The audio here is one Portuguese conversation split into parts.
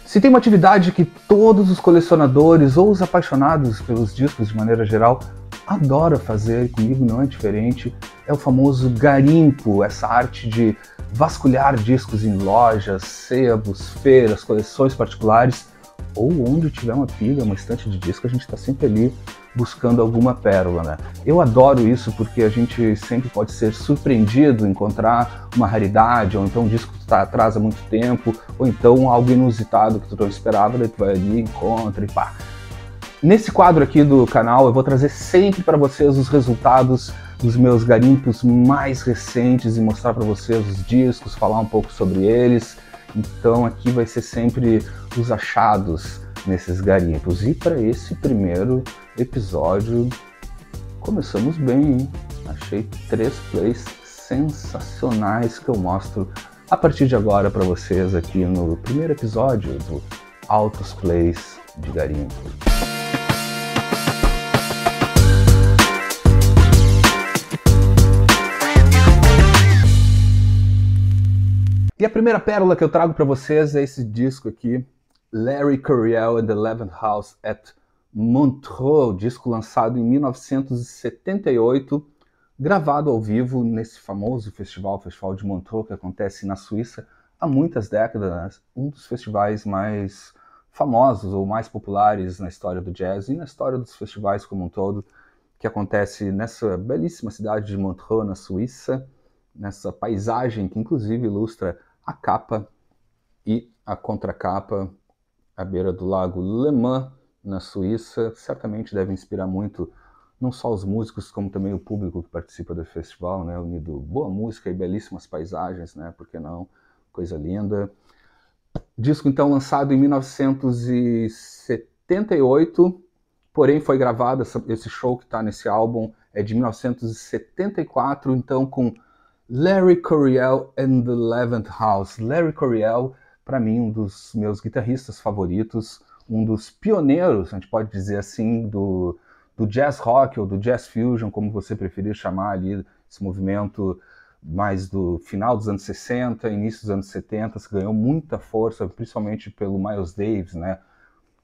Se tem uma atividade que todos os colecionadores ou os apaixonados pelos discos de maneira geral adoram fazer, e comigo não é diferente, é o famoso garimpo, essa arte de vasculhar discos em lojas, sebos, feiras, coleções particulares, ou onde tiver uma pilha, uma estante de disco, a gente está sempre ali buscando alguma pérola, né? Eu adoro isso porque a gente sempre pode ser surpreendido, encontrar uma raridade, ou então um disco que está atrás há muito tempo, ou então algo inusitado que tu não esperava, daí tu vai ali, encontra e pá. Nesse quadro aqui do canal eu vou trazer sempre para vocês os resultados dos meus garimpos mais recentes e mostrar para vocês os discos, falar um pouco sobre eles. Então aqui vai ser sempre os achados nesses garimpos. E para esse primeiro episódio, começamos bem, hein? Achei 3 plays sensacionais que eu mostro a partir de agora para vocês aqui no primeiro episódio do Altos Plays de Garimpo. E a primeira pérola que eu trago para vocês é esse disco aqui, Larry Coryell and the 11th House at Montreux, disco lançado em 1978, gravado ao vivo nesse famoso festival, o Festival de Montreux, que acontece na Suíça há muitas décadas, né? Um dos festivais mais famosos ou mais populares na história do jazz e na história dos festivais como um todo, que acontece nessa belíssima cidade de Montreux, na Suíça, nessa paisagem que inclusive ilustra a capa e a contracapa à beira do lago Le Mans, na Suíça. Certamente deve inspirar muito não só os músicos, como também o público que participa do festival, né? Unido boa música e belíssimas paisagens, né? Por que não? Coisa linda. Disco então lançado em 1978, porém foi gravado, esse show que está nesse álbum é de 1974, então com Larry Coryell and the 11th House. Larry Coryell, para mim, um dos meus guitarristas favoritos, um dos pioneiros, a gente pode dizer assim, do jazz rock ou do jazz fusion, como você preferir chamar ali, esse movimento mais do final dos anos 60, início dos anos 70, que ganhou muita força, principalmente pelo Miles Davis, né?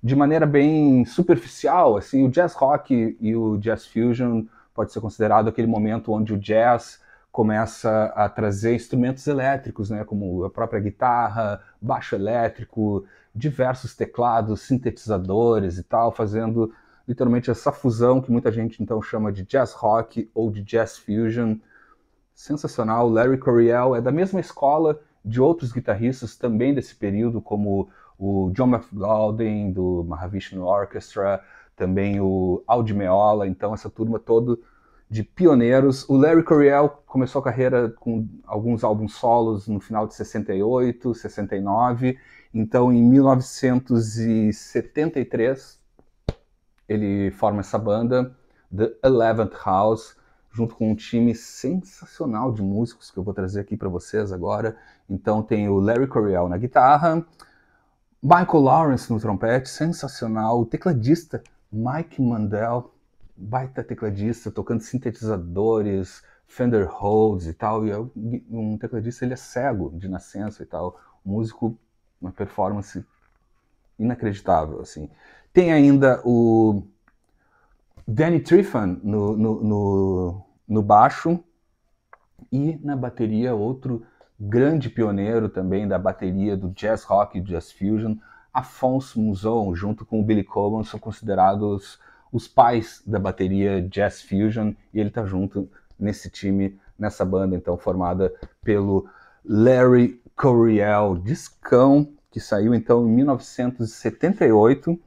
De maneira bem superficial, assim, o jazz rock e o jazz fusion pode ser considerado aquele momento onde o jazz começa a trazer instrumentos elétricos, né, como a própria guitarra, baixo elétrico, diversos teclados, sintetizadores e tal, fazendo literalmente essa fusão que muita gente então chama de jazz rock ou de jazz fusion. Sensacional. Larry Coryell é da mesma escola de outros guitarristas também desse período, como o John McLaughlin, do Mahavishnu Orchestra, também o Al Di Meola, então essa turma toda de pioneiros. O Larry Coryell começou a carreira com alguns álbuns solos no final de 68, 69, então em 1973 ele forma essa banda, The 11th House, junto com um time sensacional de músicos que eu vou trazer aqui para vocês agora. Então tem o Larry Coryell na guitarra, Michael Lawrence no trompete, sensacional, o tecladista Mike Mandel, baita tecladista, tocando sintetizadores, Fender Rhodes e tal, e um tecladista, ele é cego de nascença e tal, músico, uma performance inacreditável, assim. Tem ainda o Danny Tryfan no baixo, e na bateria outro grande pioneiro também da bateria do jazz rock e jazz fusion, Alphonse Mouzon, junto com o Billy Coban, são considerados os pais da bateria jazz fusion, e ele tá junto nesse time, nessa banda então formada pelo Larry Coryell. Discão que saiu então em 1978,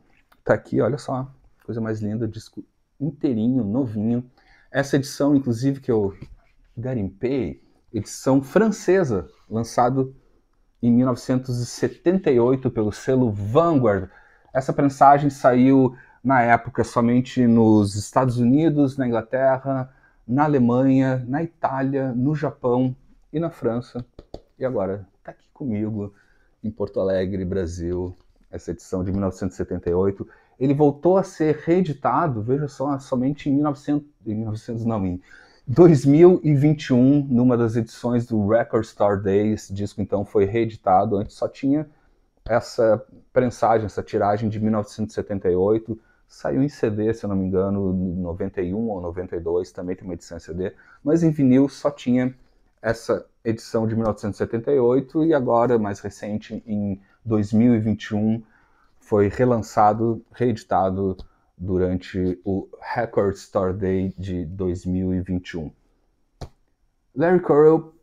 tá aqui, olha só, coisa mais linda, disco inteirinho, novinho. Essa edição inclusive que eu garimpei, edição francesa, lançado em 1978 pelo selo Vanguard. Essa prensagem saiu na época somente nos Estados Unidos, na Inglaterra, na Alemanha, na Itália, no Japão e na França. E agora está aqui comigo em Porto Alegre, Brasil, essa edição de 1978. Ele voltou a ser reeditado, veja só, somente em 2021, numa das edições do Record Store Day. Esse disco então foi reeditado, antes só tinha essa prensagem, essa tiragem de 1978, saiu em CD, se eu não me engano, em 91 ou 92, também tem uma edição em CD, mas em vinil só tinha essa edição de 1978 e agora, mais recente, em 2021, foi relançado, reeditado durante o Record Store Day de 2021. Larry Coryell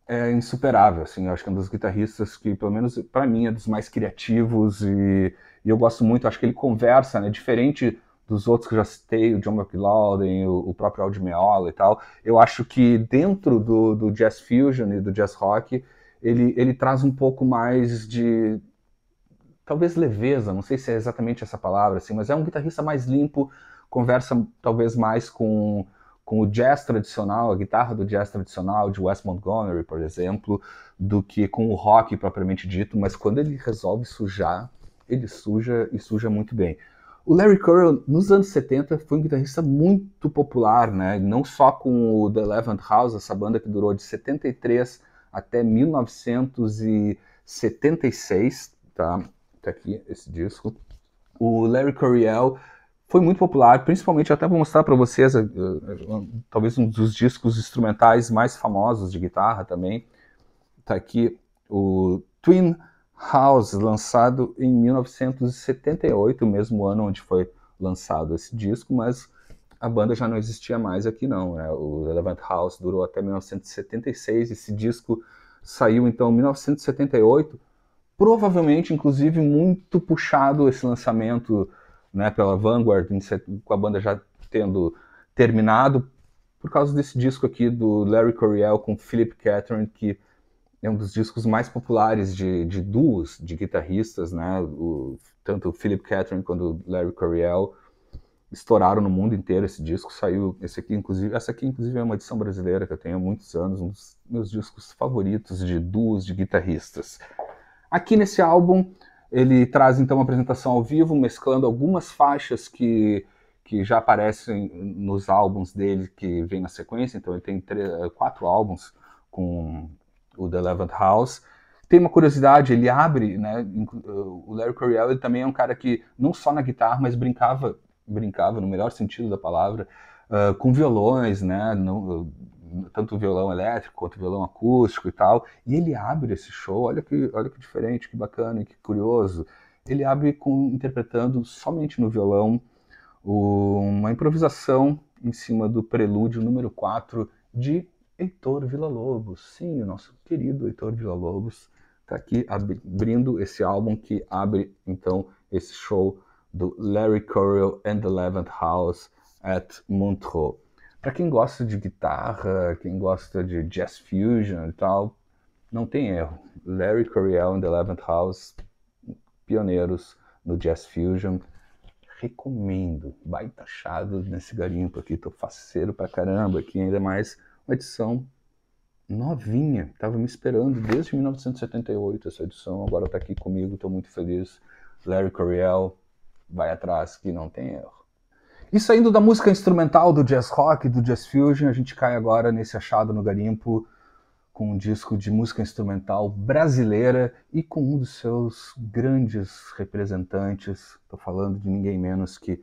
é insuperável, assim, eu acho que é um dos guitarristas que, pelo menos para mim, é dos mais criativos e eu gosto muito, acho que ele conversa, né, diferente dos outros que eu já citei, o John McLaughlin, o próprio Aldi Meola e tal, eu acho que dentro do Jazz Fusion e do Jazz Rock, ele traz um pouco mais de, talvez leveza, não sei se é exatamente essa palavra, assim, mas é um guitarrista mais limpo, conversa talvez mais com o jazz tradicional, a guitarra do jazz tradicional, de Wes Montgomery, por exemplo, do que com o rock propriamente dito, mas quando ele resolve sujar, ele suja e suja muito bem. O Larry Coryell, nos anos 70, foi um guitarrista muito popular, né? Não só com o The 11th House, essa banda que durou de 73 até 1976, tá? Tá aqui esse disco. O Larry Coryell foi muito popular, principalmente, até vou mostrar para vocês, talvez um dos discos instrumentais mais famosos de guitarra também. Tá aqui o Twin House, lançado em 1978, o mesmo ano onde foi lançado esse disco, mas a banda já não existia mais aqui não, né? O Elephant House durou até 1976, esse disco saiu então em 1978, provavelmente, inclusive, muito puxado esse lançamento, né, pela Vanguard, com a banda já tendo terminado, por causa desse disco aqui do Larry Coryell com Philip Catherine, que é um dos discos mais populares de duos de guitarristas, né? Tanto o Philip Catherine quanto o Larry Coryell estouraram no mundo inteiro. Esse disco saiu, essa aqui inclusive é uma edição brasileira que eu tenho há muitos anos, um dos meus discos favoritos de duos de guitarristas. Aqui nesse álbum, ele traz então uma apresentação ao vivo, mesclando algumas faixas que já aparecem nos álbuns dele que vem na sequência. Então ele tem 4 álbuns com o The 11th House. Tem uma curiosidade, ele abre, né, o Larry Coryell, ele também é um cara que não só na guitarra, mas brincava no melhor sentido da palavra, com violões, né, tanto violão elétrico quanto violão acústico e tal, e ele abre esse show, olha que diferente, que bacana, que curioso, ele abre interpretando somente no violão uma improvisação em cima do prelúdio número 4 de Heitor Villa-Lobos. Sim, o nosso querido Heitor Villa-Lobos está aqui abrindo esse álbum que abre então esse show do Larry Coryell and the 11th House at Montreux. Para quem gosta de guitarra, quem gosta de jazz fusion e tal, não tem erro. Larry Coryell and the 11th House, pioneiros no jazz fusion. Recomendo. Baita achado nesse garimpo aqui. Tô faceiro pra caramba aqui, ainda mais uma edição novinha. Tava me esperando desde 1978 essa edição. Agora tá aqui comigo, tô muito feliz. Larry Coryell, vai atrás que não tem erro. E saindo da música instrumental do jazz rock, do jazz fusion, a gente cai agora nesse achado no garimpo com um disco de música instrumental brasileira e com um dos seus grandes representantes, estou falando de ninguém menos que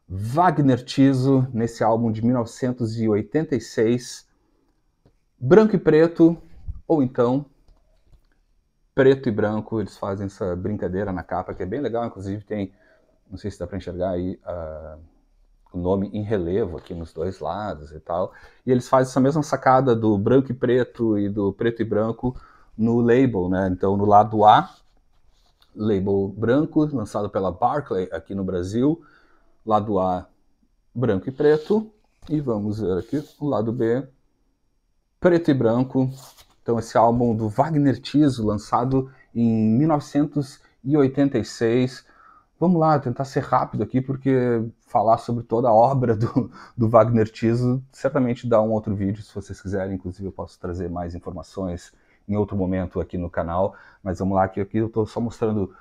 Wagner Tiso, nesse álbum de 1986, Branco e Preto, ou então Preto e Branco. Eles fazem essa brincadeira na capa, que é bem legal, inclusive tem, não sei se dá para enxergar aí, o nome em relevo aqui nos dois lados e tal, e eles fazem essa mesma sacada do branco e preto e do preto e branco no label, né? Então no lado A, label branco, lançado pela Barclay aqui no Brasil, lado A, branco e preto, e vamos ver aqui o lado B, preto e branco. Então esse álbum do Wagner Tiso, lançado em 1986, vamos lá, tentar ser rápido aqui, porque falar sobre toda a obra do Wagner Tiso certamente dá um outro vídeo, se vocês quiserem. Inclusive eu posso trazer mais informações em outro momento aqui no canal, mas vamos lá, que aqui eu estou só mostrando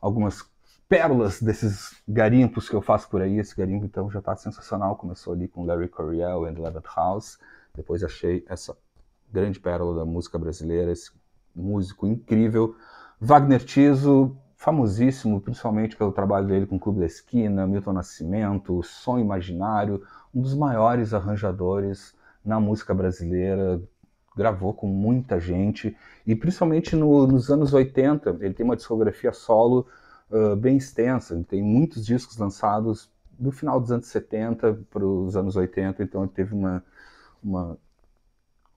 algumas pérolas desses garimpos que eu faço por aí. Esse garimpo então já está sensacional, começou ali com Larry Coryell and the 11th House, depois achei essa grande pérola da música brasileira, esse músico incrível, Wagner Tiso, famosíssimo principalmente pelo trabalho dele com o Clube da Esquina, Milton Nascimento, Som Imaginário, um dos maiores arranjadores na música brasileira, gravou com muita gente, e principalmente nos anos 80, ele tem uma discografia solo bem extensa, ele tem muitos discos lançados do final dos anos 70 para os anos 80, então ele teve uma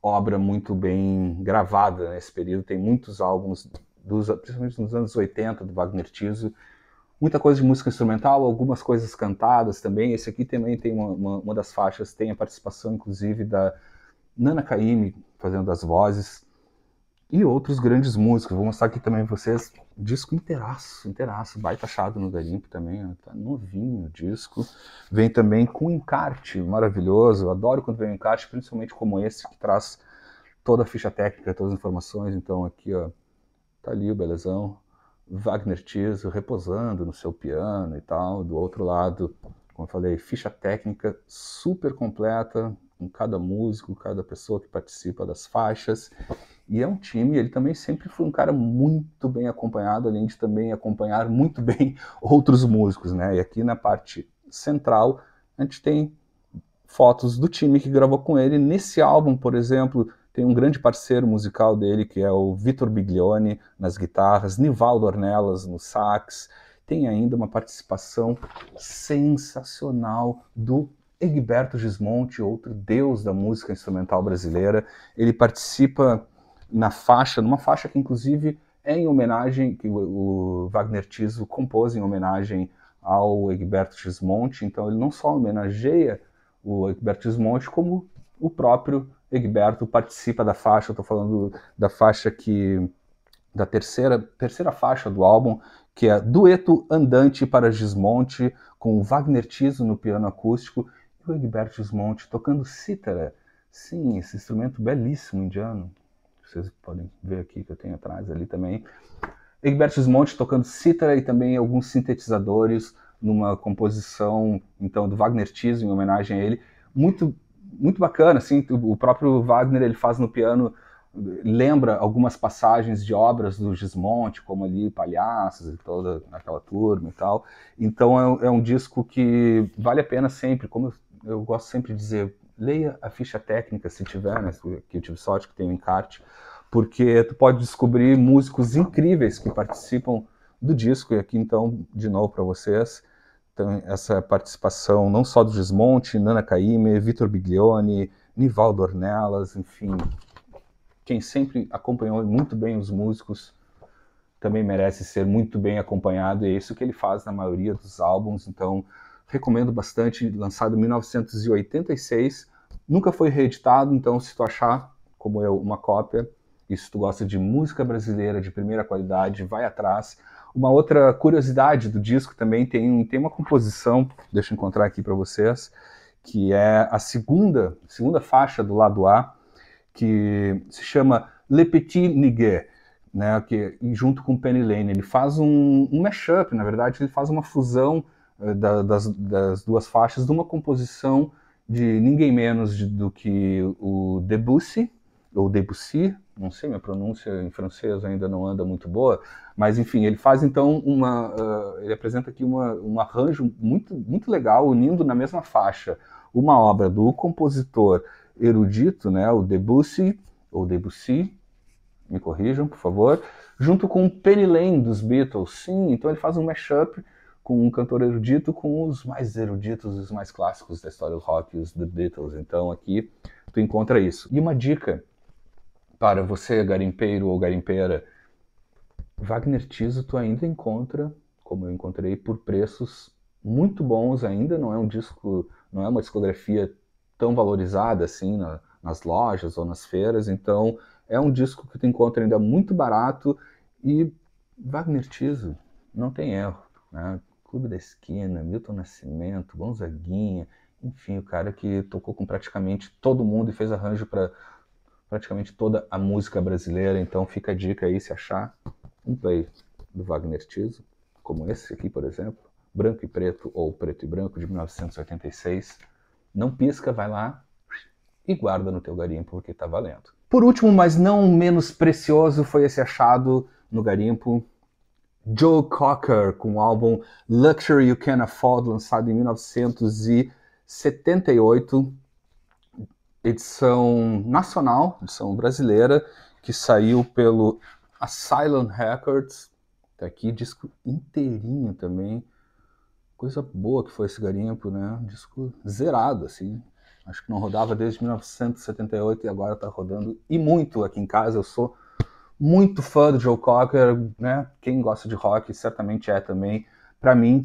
obra muito bem gravada nesse período, tem muitos álbuns, principalmente nos anos 80, do Wagner Tiso, muita coisa de música instrumental, algumas coisas cantadas também. Esse aqui também tem uma das faixas, tem a participação inclusive da Nana Caymmi fazendo as vozes, e outros grandes músicos. Vou mostrar aqui também para vocês, disco inteiraço, baita achado no garimpo também, ó, tá novinho o disco. Vem também com encarte maravilhoso, eu adoro quando vem um encarte, principalmente como esse, que traz toda a ficha técnica, todas as informações. Então aqui, ó, tá ali o belezão, Wagner Tiso reposando no seu piano e tal. Do outro lado, como eu falei, ficha técnica super completa, com cada músico, cada pessoa que participa das faixas. E é um time, ele também sempre foi um cara muito bem acompanhado, além de também acompanhar muito bem outros músicos, né? E aqui na parte central, a gente tem fotos do time que gravou com ele. Nesse álbum, por exemplo, tem um grande parceiro musical dele, que é o Vitor Biglione, nas guitarras, Nivaldo Ornelas no sax. Tem ainda uma participação sensacional do Egberto Gismonti, outro deus da música instrumental brasileira. Ele participa numa faixa que inclusive é em homenagem, que o Wagner Tiso compôs em homenagem ao Egberto Gismonti. Então ele não só homenageia o Egberto Gismonti, como o próprio Egberto participa da faixa. Eu estou falando da faixa da terceira faixa do álbum, que é Dueto Andante para Gismonti, com o Wagner Tiso no piano acústico e o Egberto Gismonti tocando cítara. Sim, esse instrumento belíssimo indiano. Vocês podem ver aqui que eu tenho atrás ali também. Egberto Gismonti tocando cítara e também alguns sintetizadores numa composição, então, do Wagner Tiso em homenagem a ele. Muito, muito bacana, assim. O próprio Wagner, ele faz no piano, lembra algumas passagens de obras do Gismonti, como ali Palhaços e toda aquela turma e tal. Então é um disco que vale a pena sempre, como eu gosto sempre de dizer, leia a ficha técnica se tiver, né, que eu tive sorte que tem um encarte, porque tu pode descobrir músicos incríveis que participam do disco. E aqui então, de novo para vocês, então, essa participação não só do Gismonti, Nana Caymmi, Vitor Biglione, Nivaldo Ornelas, enfim, quem sempre acompanhou muito bem os músicos também merece ser muito bem acompanhado, e é isso que ele faz na maioria dos álbuns. Então recomendo bastante, lançado em 1986, nunca foi reeditado, então se tu achar, como eu, uma cópia, e se tu gosta de música brasileira de primeira qualidade, vai atrás. Uma outra curiosidade do disco também, tem uma composição, deixa eu encontrar aqui para vocês, que é a segunda faixa do lado A, que se chama Le Petit Niguet, né, junto com Penny Lane. Ele faz um mashup, na verdade, ele faz uma fusão das duas faixas de uma composição de ninguém menos do que o Debussy, ou Debussy, não sei, minha pronúncia em francês ainda não anda muito boa, mas enfim, ele faz então ele apresenta aqui um arranjo muito, muito legal, unindo na mesma faixa uma obra do compositor erudito, né, o Debussy, ou Debussy, me corrijam, por favor, junto com Penny Lane dos Beatles. Sim, então ele faz um mashup com um cantor erudito com os mais eruditos, os mais clássicos da história do rock, os The Beatles. Então aqui tu encontra isso. E uma dica para você, garimpeiro ou garimpeira, Wagner Tiso tu ainda encontra, como eu encontrei, por preços muito bons. Ainda não é um disco, não é uma discografia tão valorizada assim nas lojas ou nas feiras, então é um disco que tu encontra ainda muito barato. E Wagner Tiso não tem erro, né? Clube da Esquina, Milton Nascimento, Gonzaguinha, enfim, o cara que tocou com praticamente todo mundo e fez arranjo para praticamente toda a música brasileira. Então fica a dica aí, se achar um play do Wagner Tiso, como esse aqui, por exemplo, branco e preto ou preto e branco, de 1986, não pisca, vai lá e guarda no teu garimpo, porque tá valendo. Por último, mas não menos precioso, foi esse achado no garimpo. Joe Cocker, com o álbum Luxury You Can Afford, lançado em 1978, edição nacional, edição brasileira, que saiu pelo Asylum Records. Tá aqui, disco inteirinho também. Coisa boa que foi esse garimpo, né? Disco zerado, assim. Acho que não rodava desde 1978 e agora tá rodando, e muito aqui em casa. Eu sou muito fã do Joe Cocker, né? Quem gosta de rock certamente é também. Para mim,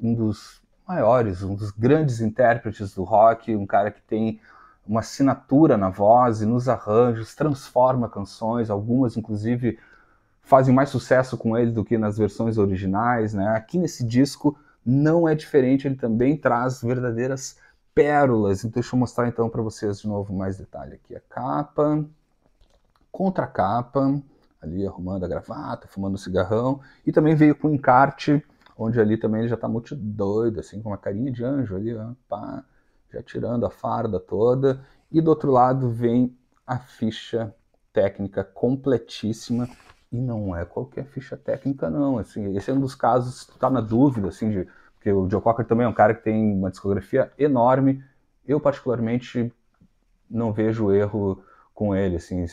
um dos maiores, um dos grandes intérpretes do rock, um cara que tem uma assinatura na voz e nos arranjos, transforma canções, algumas inclusive fazem mais sucesso com ele do que nas versões originais, né? Aqui nesse disco não é diferente, ele também traz verdadeiras pérolas. Então, deixa eu mostrar então para vocês de novo mais detalhe aqui. A capa, contracapa, ali arrumando a gravata, fumando um cigarrão, e também veio com um encarte, onde ali também ele já tá muito doido, assim, com uma carinha de anjo ali, ó, pá, já tirando a farda toda, e do outro lado vem a ficha técnica completíssima, e não é qualquer ficha técnica não, assim, esse é um dos casos que tá na dúvida, assim, porque o Joe Cocker também é um cara que tem uma discografia enorme. Eu particularmente não vejo erro com ele, assim,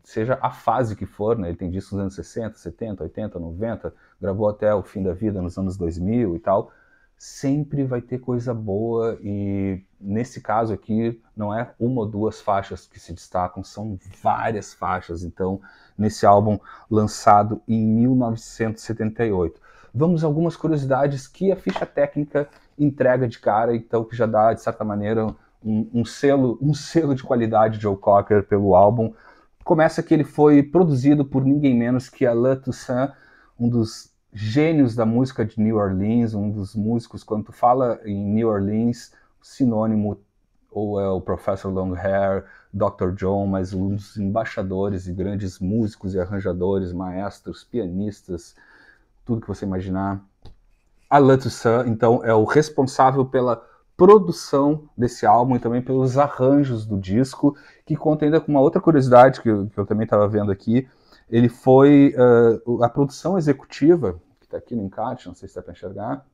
seja a fase que for, né? Ele tem discos nos anos 60, 70, 80, 90, gravou até o fim da vida nos anos 2000 e tal, sempre vai ter coisa boa, e nesse caso aqui não é uma ou duas faixas que se destacam, são várias faixas, então, nesse álbum lançado em 1978. Vamos a algumas curiosidades que a ficha técnica entrega de cara, então que já dá, de certa maneira, um selo de qualidade de Joe Cocker pelo álbum. Começa que ele foi produzido por ninguém menos que Alain Toussaint, um dos gênios da música de New Orleans, um dos músicos, quando tu fala em New Orleans, sinônimo ou é o Professor Longhair, Dr. John, mas um dos embaixadores e grandes músicos e arranjadores, maestros, pianistas, tudo que você imaginar. Alain Toussaint, então, é o responsável pela produção desse álbum e também pelos arranjos do disco, que conta ainda com uma outra curiosidade que eu também estava vendo aqui. Ele foi a produção executiva, que está aqui no encarte, não sei se dá para enxergar,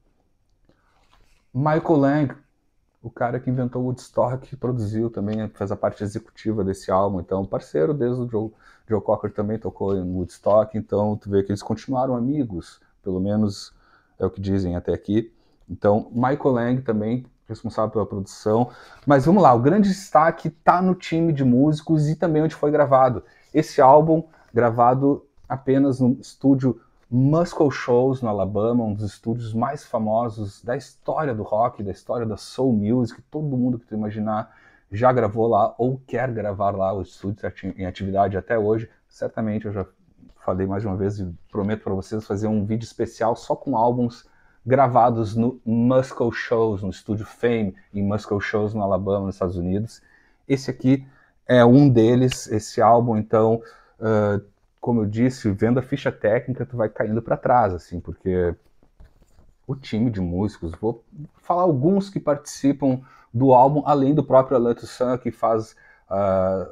Michael Lang, o cara que inventou o Woodstock, que produziu também, fez a parte executiva desse álbum, então parceiro desde o Joe Cocker também tocou em Woodstock, então tu vê que eles continuaram amigos, pelo menos é o que dizem até aqui. Então, Michael Lang também responsável pela produção. Mas vamos lá, o grande destaque está no time de músicos e também onde foi gravado. Esse álbum, gravado apenas no estúdio Muscle Shoals, no Alabama, um dos estúdios mais famosos da história do rock, da história da soul music. Todo mundo que tu imaginar já gravou lá ou quer gravar lá. O estúdio está em atividade até hoje. Certamente, eu já falei mais de uma vez e prometo para vocês fazer um vídeo especial só com álbuns gravados no Muscle Shoals, no estúdio Fame, em Muscle Shoals, no Alabama, nos Estados Unidos. Esse aqui é um deles, esse álbum, então, como eu disse, vendo a ficha técnica, tu vai caindo para trás, assim, porque o time de músicos, vou falar alguns que participam do álbum, além do próprio Alain Toussaint, que faz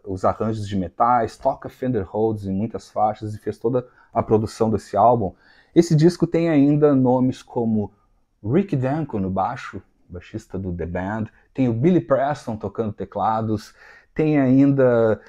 os arranjos de metais, toca Fender Rhodes em muitas faixas e fez toda a produção desse álbum. Esse disco tem ainda nomes como Rick Danko no baixo, baixista do The Band, tem o Billy Preston tocando teclados, tem ainda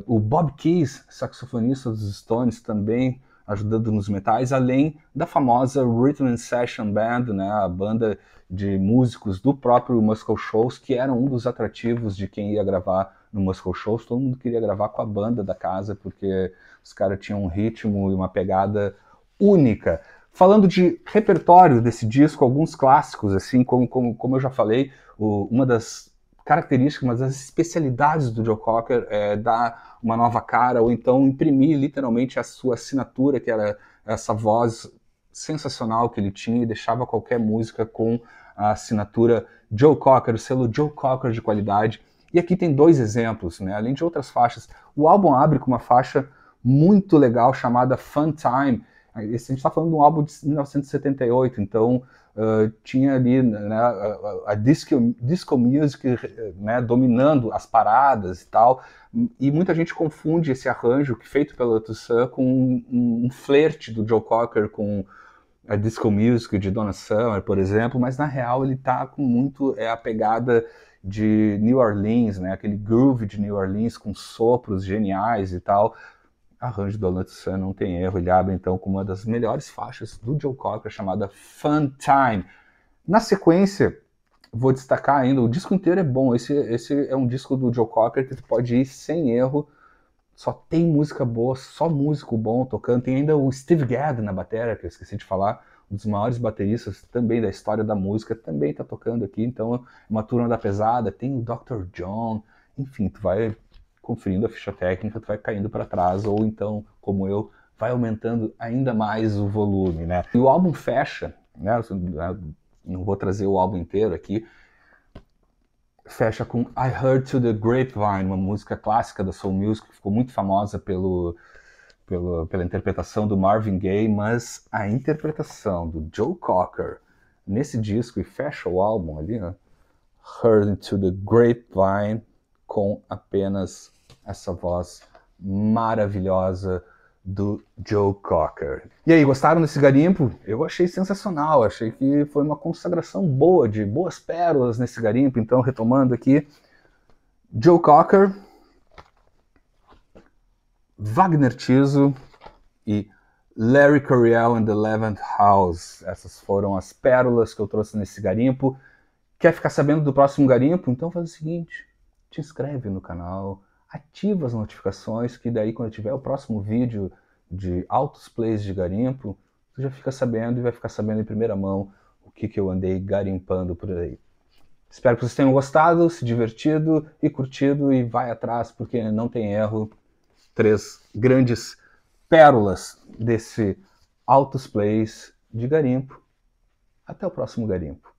o Bob Keys, saxofonista dos Stones, também ajudando nos metais, além da famosa Rhythm and Session Band, né, a banda de músicos do próprio Muscle Shoals, que era um dos atrativos de quem ia gravar no Muscle Shoals. Todo mundo queria gravar com a banda da casa, porque os caras tinham um ritmo e uma pegada única. Falando de repertório desse disco, alguns clássicos, assim, como eu já falei, uma das características, uma das especialidades do Joe Cocker é dar uma nova cara, ou então imprimir literalmente a sua assinatura, que era essa voz sensacional que ele tinha, e deixava qualquer música com a assinatura Joe Cocker, o selo Joe Cocker de qualidade. E aqui tem dois exemplos, né? Além de outras faixas. O álbum abre com uma faixa muito legal chamada Fun Time, a gente está falando de um álbum de 1978, então tinha ali, né, a disco music, né, dominando as paradas e tal, e muita gente confunde esse arranjo feito pela Toussaint com um flerte do Joe Cocker com a disco music de Donna Summer, por exemplo, mas na real ele tá com muito a pegada de New Orleans, né, aquele groove de New Orleans com sopros geniais e tal. Arranjo do Donna Toussaint, não tem erro, ele abre então com uma das melhores faixas do Joe Cocker, chamada Fun Time. Na sequência, vou destacar ainda, o disco inteiro é bom, esse é um disco do Joe Cocker que tu pode ir sem erro, só tem música boa, só músico bom tocando, tem ainda o Steve Gadd na bateria, que eu esqueci de falar, um dos maiores bateristas também da história da música, também tá tocando aqui, então é uma turma da pesada, tem o Dr. John, enfim, tu vai conferindo a ficha técnica, tu vai caindo para trás, ou então, como eu, vai aumentando ainda mais o volume, né? E o álbum fecha, né? Não vou trazer o álbum inteiro aqui, fecha com I Heard to the Grapevine, uma música clássica da Soul Music, que ficou muito famosa pela interpretação do Marvin Gaye, mas a interpretação do Joe Cocker nesse disco, e fecha o álbum ali, né? Heard to the Grapevine, com apenas essa voz maravilhosa do Joe Cocker. E aí, gostaram desse garimpo? Eu achei sensacional, achei que foi uma consagração boa, de boas pérolas nesse garimpo. Então, retomando aqui, Joe Cocker, Wagner Tiso e Larry Coryell and the 11th House. Essas foram as pérolas que eu trouxe nesse garimpo. Quer ficar sabendo do próximo garimpo? Então faz o seguinte, te inscreve no canal, ativa as notificações, que daí quando tiver o próximo vídeo de altos plays de garimpo, tu já fica sabendo e vai ficar sabendo em primeira mão o que eu andei garimpando por aí. Espero que vocês tenham gostado, se divertido e curtido, e vai atrás, porque não tem erro. 3 grandes pérolas desse altos plays de garimpo. Até o próximo garimpo.